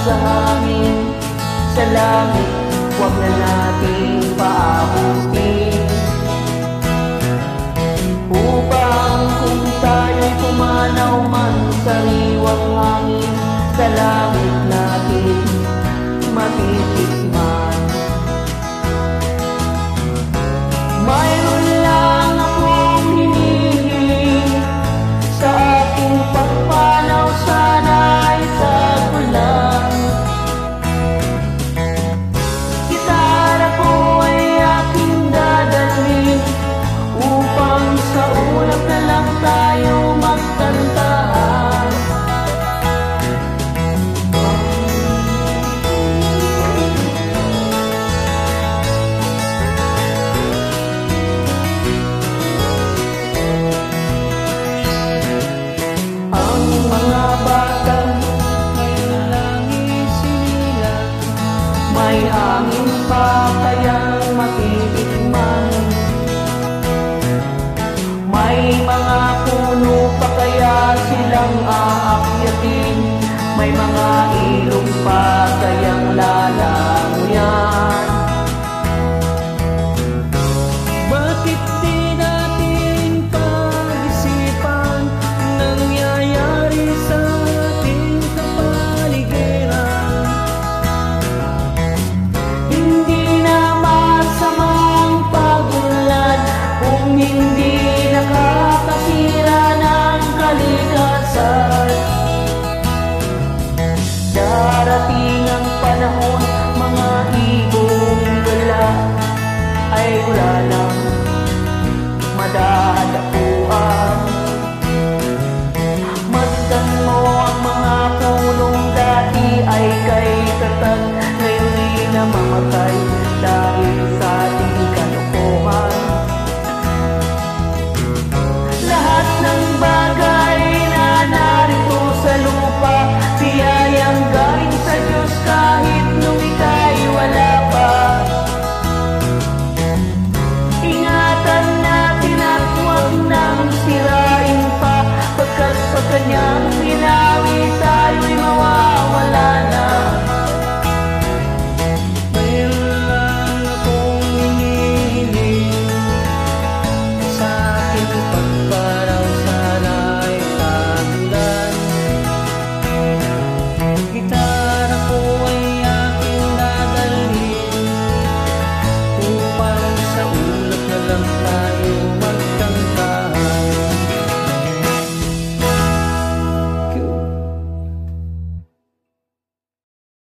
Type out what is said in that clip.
sa hangin, sa langit, huwag na nating paabutin. Upang kung tayo'y pumanaw man sa riwang hangin, sa langit natin matitikman. Mayroon lang akong hinihiling, sa aking pagpanaw sana'y tagulan. Gitara ko ay aking dadalhin, upang sa ulap na lang tayo magkantaan. Ang mga bata